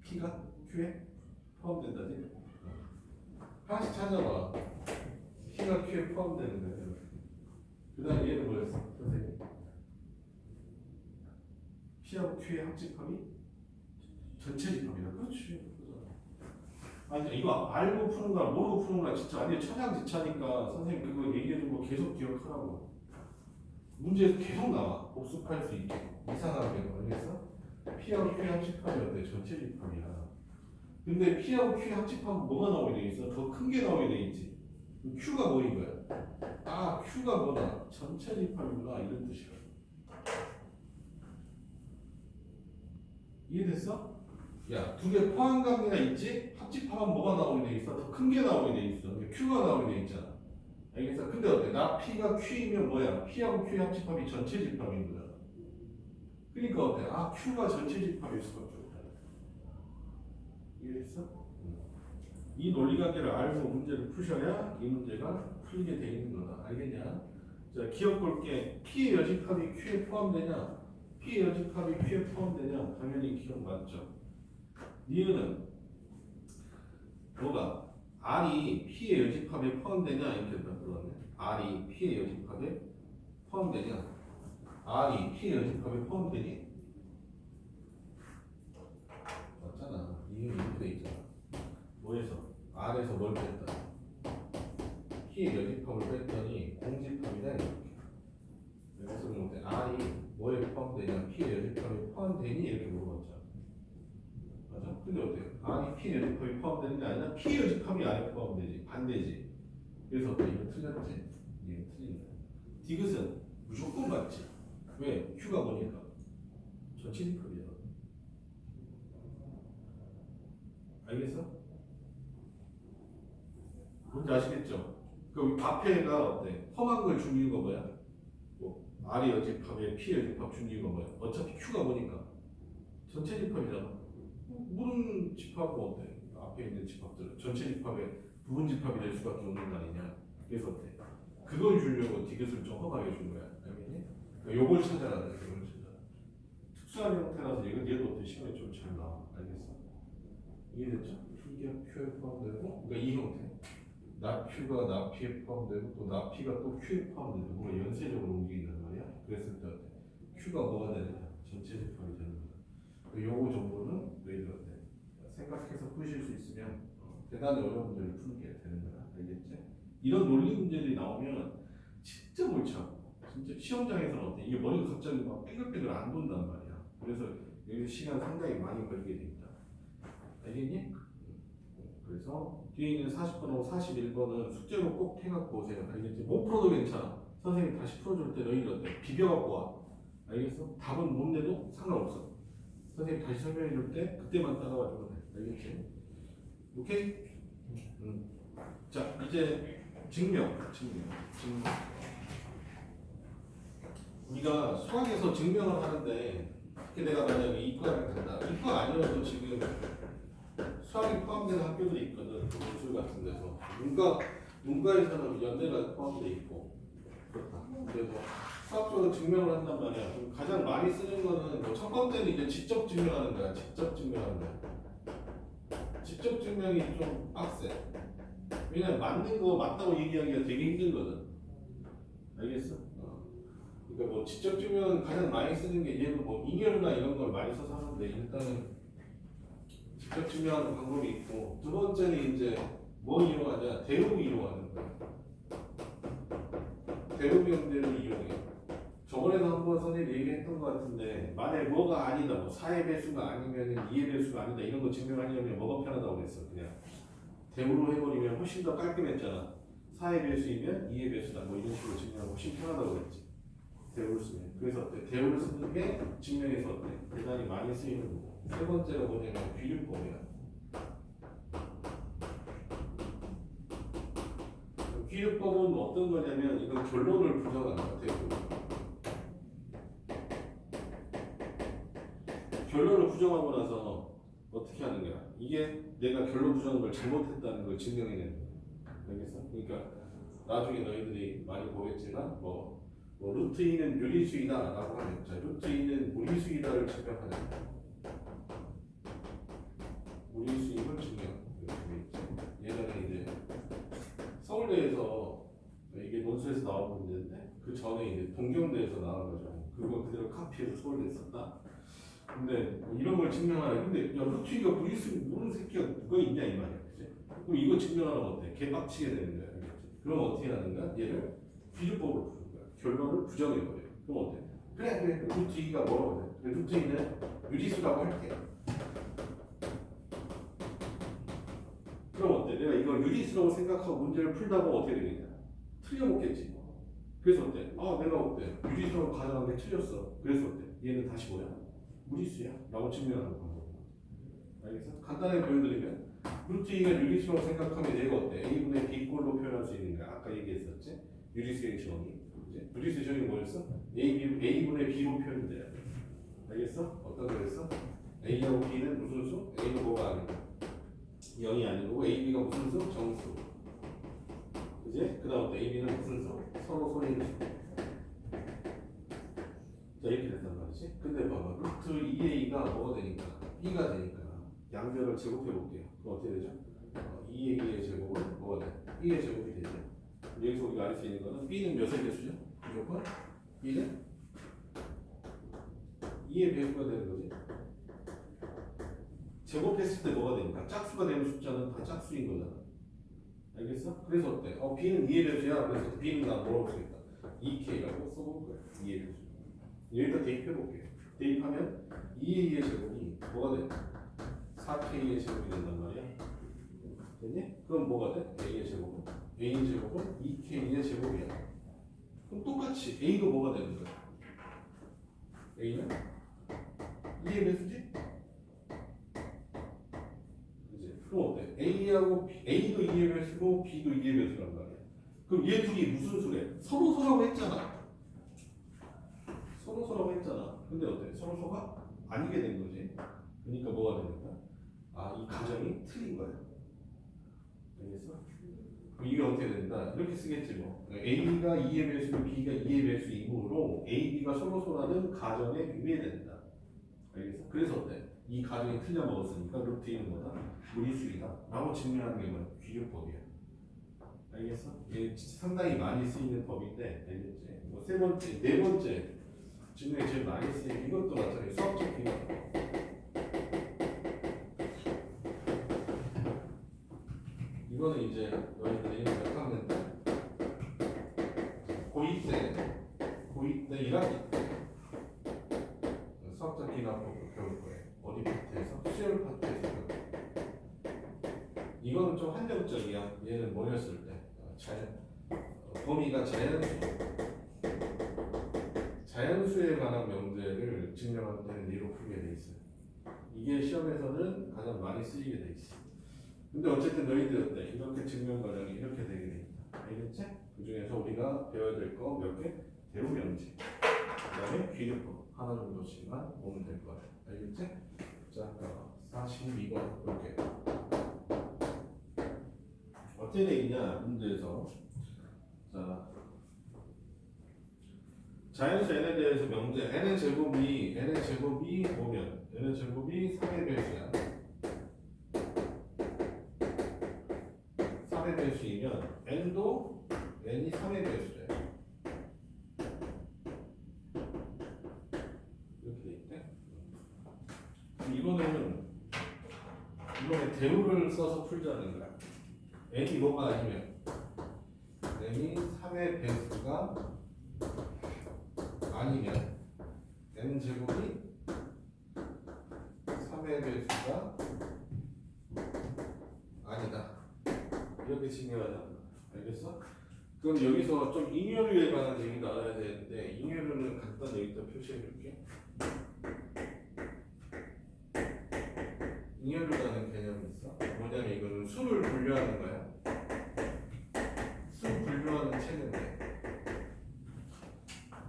P가 Q에 포함된다지? 하나씩 찾아봐. P가 Q에 포함되는 거야. 그 다음 얘는 뭐였어? 선생님. P하고 Q의 합집합이 전체 집합이다. 그렇지. 아니 이거 알고 푸는 거랑 모르고 푸는 거랑 진짜 완전 천양지차니까 선생님 그거 얘기해준 거 계속 기억하라고. 문제에서 계속 나와. 복습할 수 있게. 이상하게 알겠어? P하고 Q의 합집합이 어때? 전체 집합이야. 근데 P하고 Q의 합집합은 뭐가 나오게 돼 있어? 더 큰 게 나오게 돼 있지. Q가 뭐인 거야? 아, Q가 뭐다? 전체 집합이구나 이런 뜻이야. 이해됐어? 야, 두 개 포함 관계가 있지? 합집합은 뭐가 나오게 돼 있어? 더 큰 게 나오게 돼 있어. Q가 나오게 돼 있잖아. 알겠어? 근데 어때? 나 P가 Q이면 뭐야? P하고 Q의 합집합이 전체 집합인 거야. 그러니까 어때? 아, Q가 전체 집합일 수밖에 없다. 이해됐어? 이 논리관계를 알고 문제를 푸셔야 이 문제가 풀리게 돼 있는 거다. 알겠냐? 자, 기억 볼게. P의 여집합이 Q에 포함되냐? P의 여집합이 Q에 포함되냐? 당연히 기억 맞죠? 니은은 뭐가? R이 P의 여집합에 포함되냐? 이렇게 물어봤네. R이 P의 여집합에 포함되냐? R이 P의 여집합에 포함되니? 맞잖아. 니은이 이렇게 돼 있잖아. 뭐에서? R에서 뭘 뺐다? P의 여집합을 뺐더니 공집합이다 이렇게. 그래서 뭐 R이 뭐에 포함되냐? P의 여집합에 포함되니? 이렇게 물어봤잖아. 맞아? 근데 어때요? R이 P의 여집합이 포함되는 게 아니라 P의 여집합이 R에 포함되지. 반대지. 그래서 어때? 이거 틀렸지? 이거 틀린 거야. 디귿은 무조건 맞지. 왜? Q가 뭐니까? 전체 집합이야. 알겠어? 뭔지 아시겠죠? 그 앞에가 어때? 험한 걸 준 이유가 뭐야? 뭐 R의 여집합에 P의 여집합 준 이유가 뭐야? 어차피 Q가 뭐니까? 전체 집합이잖아. 모든 집합은 어때? 앞에 있는 집합들은 전체 집합의 부분 집합이 될 수밖에 없는 거 아니냐? 그래서 어때? 그걸 주려고 디귿을 좀 험하게 준 거야. 알겠니? 그러니까 요걸 찾아라. 요걸 찾아라. 특수한 형태라서 얘도 어때? 시간이 좀 잘 나와. 알겠어? 이해됐죠? P가 Q에 포함되고, 그러니까 이 형태. 나 Q가 나 P에 포함되고 또 나 P가 또 Q에 포함되고 뭔가 연쇄적으로 움직인단 말이야. 그랬을 때 어때? Q가 뭐가 되느냐? 전체 제곱이 되는 거야. 요거 정도는 왜 이러는데? 생각해서 푸실 수 있으면 대단히 어려운 문제를 푸는 게 되는 거야. 알겠지? 이런 논리 문제들이 나오면 진짜 골치 아파. 진짜 시험장에서는 어때? 이게 머리가 갑자기 막 뺑글뺑글 안 돈단 말이야. 그래서 여기서 시간 상당히 많이 걸리게 됩니다. 알겠니? 그래서 뒤에 있는 40번하고 41번은 숙제로 꼭 해갖고 오세요. 알겠지? 못 풀어도 괜찮아. 선생님 다시 풀어줄 때 너희들 어때? 비벼갖고 와. 알겠어? 답은 못 내도 상관없어. 선생님 다시 설명해 줄 때 그때만 따라와주면 돼. 알겠지? 오케이? 자, 이제 증명. 우리가 수학에서 증명을 하는데 내가 만약에 이과를 간다. 이과 아니어도 지금 수학이 포함되는 학교들이 있거든. 논술 같은 데서. 문과에서는 연대가 포함되어 있고 그렇다. 그래서 수학적으로 증명을 한단 말이야. 그럼 가장 많이 쓰는 거는 첫 번째는 이제 직접 증명하는 거야. 직접 증명이 좀 빡세. 왜냐면 맞는 거 맞다고 얘기하기가 되게 힘들거든. 알겠어? 그러니까 뭐 직접 증명은 가장 많이 쓰는 게 얘는 뭐 인혈이나 이런 걸 많이 써서 하는데 일단은 직접 증명하는 방법이 있고 두 번째는 이제 뭐 이용하냐? 대우를 이용하는 거야. 대우 경제를 이용해. 저번에도 한번 선생님이 얘기했던 것 같은데 만약 뭐가 아니다, 뭐 4의 배수가 아니면 2의 배수가 아니다 이런 거 증명하려면 뭐가 편하다고 그랬어. 그냥 대우로 해버리면 훨씬 더 깔끔했잖아. 4의 배수이면 2의 배수다 뭐 이런 식으로 증명하면 훨씬 편하다고 그랬지. 대우를 쓰면. 그래서 어때? 대우를 쓰는 게 증명에서 어때? 대단히 많이 쓰이는 거고. 세 번째가 뭐냐면 귀류법이야. 귀류법은 어떤 거냐면 이건 결론을 부정하는 거야. 결론을 부정하고 나서 어떻게 하는 거야? 이게 내가 결론 부정한 걸 잘못했다는 걸 증명해내는 거야. 알겠어? 그러니까 나중에 너희들이 많이 보겠지만 뭐 루트 2는 유리수이다 라고 하면 자, 루트 2는 무리수이다를 증명하는 거야. 무리수임을 증명. 예전에 이제 서울대에서 이게 논술에서 나온 문제인데 그 전에 이제 동경대에서 나온 거죠. 그거 그대로 카피해서 서울대에 썼다. 근데 뭐 이런 걸 증명하라. 근데 야 루트 2가 무리수인 모르는 새끼가 누가 있냐 이 말이야. 그치? 그럼 이거 증명하면 어때? 개빡치게 되는 거야. 알겠지? 그럼 어떻게 하는가? 얘를 비주법으로 푸는 거야. 결론을 부정해버려. 그럼 어때? 그래 루트 2가 뭐라고 해? 루트 2는 유리수라고 할게. 그럼 어때? 내가 이걸 유리수라고 생각하고 문제를 풀다가 어떻게 되겠냐? 틀려먹겠지. 그래서 어때? 내가 어때? 유리수라고 가정한 게 틀렸어. 그래서 어때? 얘는 다시 뭐야? 무리수야. 라고 증명하는 방법이야. 알겠어? 간단하게 보여드리면 루트 2가 유리수라고 생각하면 얘가 어때? A분의 B꼴로 표현할 수 있는 거야. 아까 얘기했었지? 유리수의 정의. 유리수의 정의 뭐였어? A분의 B로 표현돼요. 알겠어? 어떤 거였어? A하고 B는 무슨 수? A는 뭐가 아니고 0이 아니고 A, B가 무슨 수? 정수. 그지? 그 다음 A, B는 무슨 수? 서로 소리는 수. 자 이렇게 됐단 말이지. 근데 봐봐 루트 2A가 뭐가 되니까? B가 되니까 양변을 제곱해 볼게요. 그럼 어떻게 되죠? 2A의 제곱은 뭐가 돼? B의 제곱이 되죠. 여기서 우리가 알 수 있는 거는 B는 몇의 배수죠? 무조건 B는 2의 배수가 되는 거지. 제곱했을 때 뭐가 되니까? 짝수가 되는 숫자는 다 짝수인 거잖아. 알겠어? 그래서 어때? B는 2의 배수야. 그래서 B는 나 뭐라고 쓰겠다? 2K라고 써볼 거야. 2의 배수. 여기다 대입해볼게요. 대입하면 2A의 제곱이 뭐가 돼? 4K의 제곱이 된단 말이야. 됐니? 그럼 뭐가 돼? A의 제곱은? A의 제곱은 2K의 제곱이야. 그럼 똑같이 A가 뭐가 되는 거야? A는 2의 배수지? 그치? 그럼 어때? A하고 A도 2의 배수고 B도 2의 배수란 말이야. 그럼 얘 둘이 무슨 수래? 서로서라고 했잖아. 서로서라고 했잖아. 근데 어때? 서로서가 아니게 된 거지. 그러니까 뭐가 되는가? 이 가정이 틀린 거야. 알겠어? 그럼 이게 어떻게 된다? 이렇게 쓰겠지 뭐. A가 2의 배수고 B가 2의 배수이므로 A, B가 서로서라는 가정에 위배된다. 알겠어? 그래서 어때? 이 가정이 틀려 먹었으니까 루트 2는 뭐다? 무리수이다. 라고 증명하는 게 뭐야? 귀류법이야. 알겠어? 이게 상당히 많이 쓰이는 법인데, 알겠지? 세 번째, 네 번째. 증명이 제일 많이 쓰이는 이것도 마찬가지 수학적 비교. 이거는 이제 너희들이 몇 학년 때? 고2 때 1학기 때 수학적 기납법을 배울 거예요. 어디 파트에서? 수열 파트에서 배울 거예요. 이거는 좀 한정적이야. 얘는 뭐였을 때? 범위가 자연수에 관한 명제를 증명할 때는 이로 풀게 돼 있어요. 이게 시험에서는 가장 많이 쓰이게 돼 있어. 근데 어쨌든 너희들 어때? 이렇게 증명 과정이 이렇게 되게 돼 있다. 알겠지? 그 중에서 우리가 배워야 될 거 몇 개? 대우 명제. 그다음에 귀류법 하나 정도씩만 오면 될 거야. 알겠지? 자, 42번 이렇게. 어떻게 돼 있냐 문제에서. 자, 자연수 n에 대해서 명제 n의 제곱이 뭐면 n의 제곱이 3의 배수야. 3의 배수이면 n도 n이 3의 배수래. 이렇게 돼 있대. 이거는 이번에 대우를 써서 풀자는 거야. n이 뭐가 아니면 n이 3의 배수가 아니면 n 제곱이 3의 배수가 아니다. 이렇게 증명하자. 알겠어? 그럼 여기서 좀 잉여류에 관한 얘기도 알아야 되는데 잉여류는 간단히 여기다 표시해 줄게. 잉여류라는 개념이 있어. 뭐냐면 이거는 수를 분류하는 거야. 수 분류하는 체계인데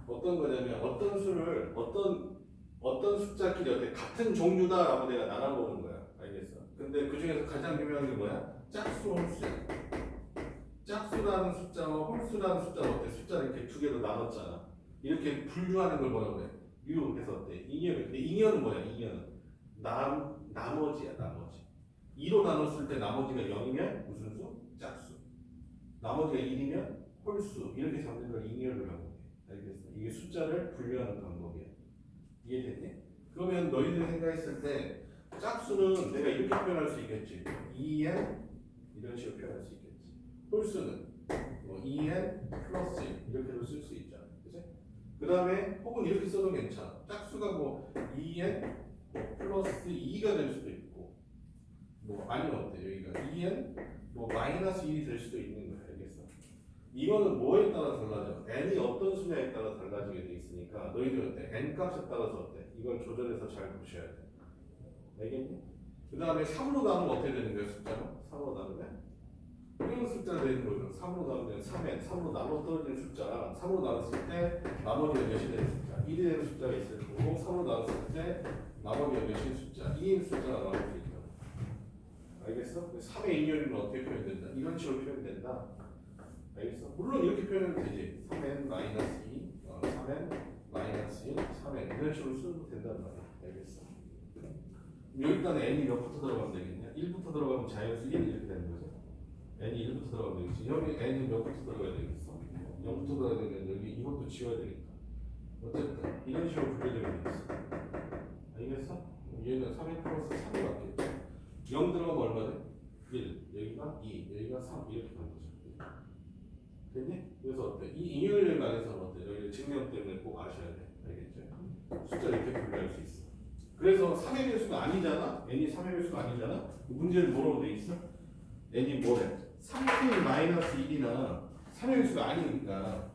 어떤 거냐면 어떤 수를 어떤 숫자끼리 어때 같은 종류다라고 내가 나눠보는 거야. 알겠어? 근데 그 중에서 가장 유명한 게 뭐야? 짝수, 홀수야. 짝수라는 숫자와 홀수라는 숫자가 어때? 숫자를 이렇게 두 개로 나눴잖아. 이렇게 분류하는 걸 뭐라고 그래? 유혹해서 어때? 잉여. 근데 잉여는 뭐야? 잉여는 나머지야, 나머지. 2로 나눴을 때 나머지가 0이면 무슨 수? 짝수. 나머지가 1이면 홀수. 이렇게 잡는 걸 잉여를 하는 거야. 알겠어? 이게 숫자를 분류하는 방법이야. 이해됐니? 그러면 너희들이 생각했을 때 짝수는 내가 이렇게 표현할 수 있겠지. 2n 이런 식으로 표현할 수 있겠지. 홀수는 뭐 2n 플러스 1 이렇게도 쓸 수 있잖아. 그치? 그 다음에 혹은 이렇게 써도 괜찮아. 짝수가 뭐 2n 플러스 2가 될 수도 있고 뭐 아니면 어때? 여기가 2n 뭐 마이너스 1이 될 수도 있는 거야. 알겠어? 이거는 뭐에 따라 달라져? n이 어떤 수냐에 따라 달라지게 돼 있으니까 너희들 어때? n 값에 따라서 어때? 이걸 조절해서 잘 보셔야 돼. 알겠니? 그 다음에 3으로 나누면 어떻게 되는 거야? 숫자가? 3으로 나누면? 이런 숫자가 되는 거죠. 3으로 나누면 3n 3으로 나눠 떨어지는 숫자랑 3으로 나눴을 때 나머지가 몇이 되는 숫자 1이 되는 숫자가 있을 거고 3으로 나눴을 때 나머지가 몇인 숫자 2인 숫자가 나올 수 있다. 알겠어? 3의 인연은 어떻게 표현된다? 이런 식으로 표현된다. 알겠어? 물론 이렇게 표현하면 되지. 3n 마이너스 2, 3n 마이너스 1, 3n 이런 식으로 써도 된단 말이야. 알겠어? 여기다 n이 몇부터 들어가면 되겠냐? 1부터 들어가면 자연수 1 이렇게 되는 거죠. n이 1부터 들어가면 되겠지. 여기 n이 몇부터 들어가야 되겠어? 0부터 들어가야 되는데 여기 이것도 지워야 되니까. 어쨌든 이런 식으로 분류되면 되겠어. 알겠어? 얘는 3n 플러스 3이 맞겠지. 0 들어가면 얼마 돼? 1, 여기가 2, 여기가 3 이렇게 되는 거죠. 됐니? 그래서 어때? 이 잉여에 관해서는 어때? 여기 증명 때문에 꼭 아셔야 돼. 알겠죠? 숫자 이렇게 분류할 수 있어. 그래서 3의 배수가 아니잖아? n이 3의 배수가 아니잖아? 문제는 뭐라고 돼 있어? n이 뭐래? 3k 마이너스 1이나 3의 배수가 아니니까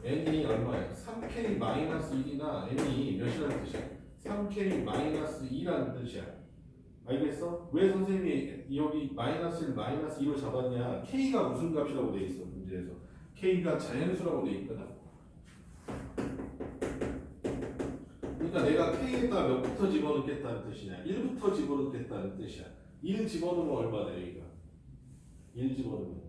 n이 얼마야? 3k 마이너스 1이나 n이 몇이라는 뜻이야? 3k 마이너스 2라는 뜻이야. 알겠어? 왜 선생님이 여기 마이너스 1, 마이너스 2로 잡았냐? k가 무슨 값이라고 돼 있어? 문제에서 k가 자연수라고 돼 있거든. 그러니까 내가 k에다 몇부터 집어넣겠다는 뜻이냐? 1부터 집어넣겠다는 뜻이야. 1 집어넣으면 얼마 돼? 여기가 1 집어넣으면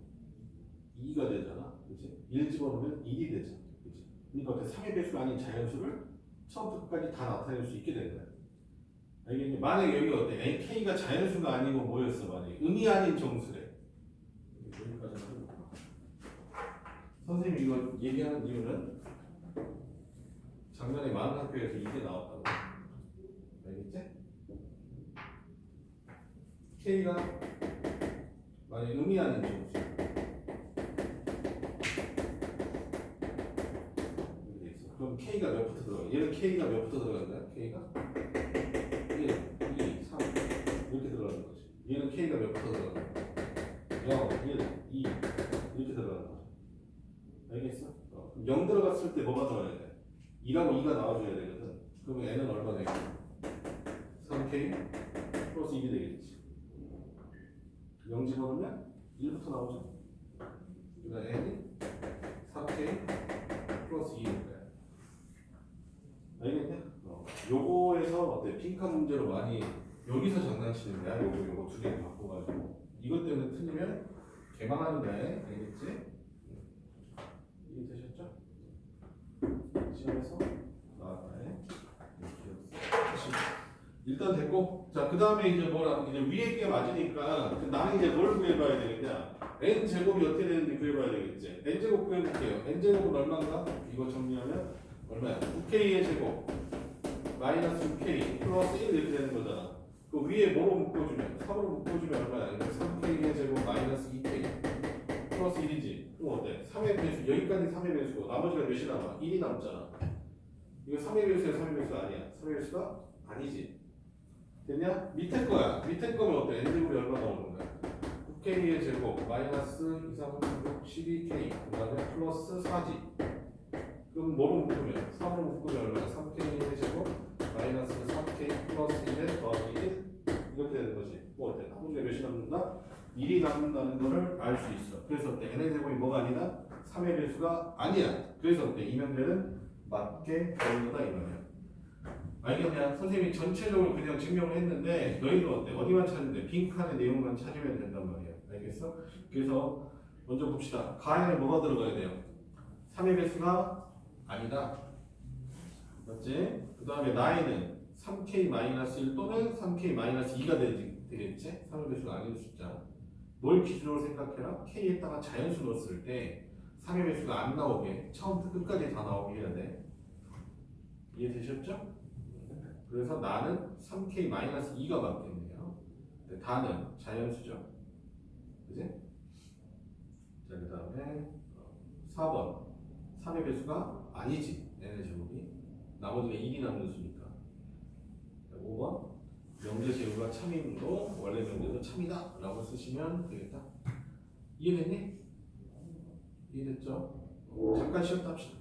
2가 되잖아. 그치? 1 집어넣으면 1이 되잖아. 그치? 그러니까 3의 배수가 아닌 자연수를 처음부터 끝까지 다 나타낼 수 있게 되는 거야. 알겠니? 만약에 여기 어때? k가 자연수가 아니고 뭐였어? 만약에 음이 아닌 정수래. 여기까지 해볼까? 선생님이 이거 얘기하는 이유는 작년에 많은 학교에서 이게 나왔다고. 알겠지? K가 만약 의미하는 점수. 그럼 K가 몇부터 들어가? 얘는 K가 몇부터 들어간다? K가 1, 2, 3 이렇게 들어가는 거지. 얘는 K가 몇부터 들어간다? 0, 1, 2 이렇게 들어가는 거지. 알겠어? 그럼 0 들어갔을 때 뭐가 들어가야 돼? 2라고 2가 나와줘야 되거든. 그러면 N은 얼마 되겠어? 3K 플러스 1이 되겠지. 0 집어넣으면 1부터 나오죠. 그러니까 N이 3K 플러스 2일 거야. 알겠냐? 요거에서 어때? 핑카 문제로 많이 여기서 장난치는 거야. 요거 두 개 바꿔가지고 이것 때문에 틀리면 개망하는 거야. 알겠지? 이해되셨죠? 시험에서 나왔다. 일단 됐고, 자 그 다음에 이제 뭐라 이제 위에 게 맞으니까 나는 이제 뭘 구해봐야 되겠냐? n 제곱이 어떻게 되는지 구해봐야 되겠지. n 제곱 구해볼게요. n 제곱은 얼마인가? 이거 정리하면 얼마야? 9k의 제곱 마이너스 6k 플러스 1 이렇게 되는 거잖아. 그 위에 뭐로 묶어주면 3으로 묶어주면 얼마야? 3k의 제곱 마이너스 2k 플러스 1이지. 그럼 어때? 3의 배수 여기까지 3의 배수고 나머지가 몇이 남아? 1이 남잖아. 이거 3의 배수야 3의 배수가 아니야. 3의 배수가 아니지. 됐냐? 밑에 거야. 밑에 거면 어때? n제곱이 얼마 나오는 거야? 9k의 제곱 마이너스 2, 3, 6, 12k 그 다음에 플러스 4지. 그럼 뭐로 묶으면? 3으로 묶으면 얼마야? 3k의 제곱 마이너스 3k 플러스 1에 더하기 1 이렇게 되는 거지. 뭐 어때? 나머지가 몇이 남는다? 1이 남는다는 거를 알 수 있어. 그래서 어때? n의 제곱이 뭐가 아니다? 3의 배수가 아니야. 그래서 어때? 이면들은 맞게 되는 거다 이 말이야. 알겠냐? 선생님이 전체적으로 그냥 증명을 했는데 너희는 어때? 어디만 찾으면 돼? 빈칸의 내용만 찾으면 된단 말이야. 알겠어? 그래서 먼저 봅시다. 가에는 뭐가 들어가야 돼요? 3의 배수가 아니다. 맞지? 그 다음에 나에는 3k-1 또는 3k-2가 되겠지? 3의 배수가 아닌 숫자. 뭘 기준으로 생각해라? k에다가 자연수 넣었을 때 3의 배수가 안 나오게 처음부터 끝까지 다 나오게 해야 돼. 이해되셨죠? 그래서 나는 3k-2가 맞겠네요. 다는 자연수죠. 그지? 자, 그 다음에 4번 3의 배수가 아니지. n의 제곱이 나머지가 1이 남는 수니까. 5번 명제 제곱가 참이므로 원래 명제도 참이다 라고 쓰시면 되겠다. 이해됐니? 이해됐죠? 잠깐 쉬었다 합시다.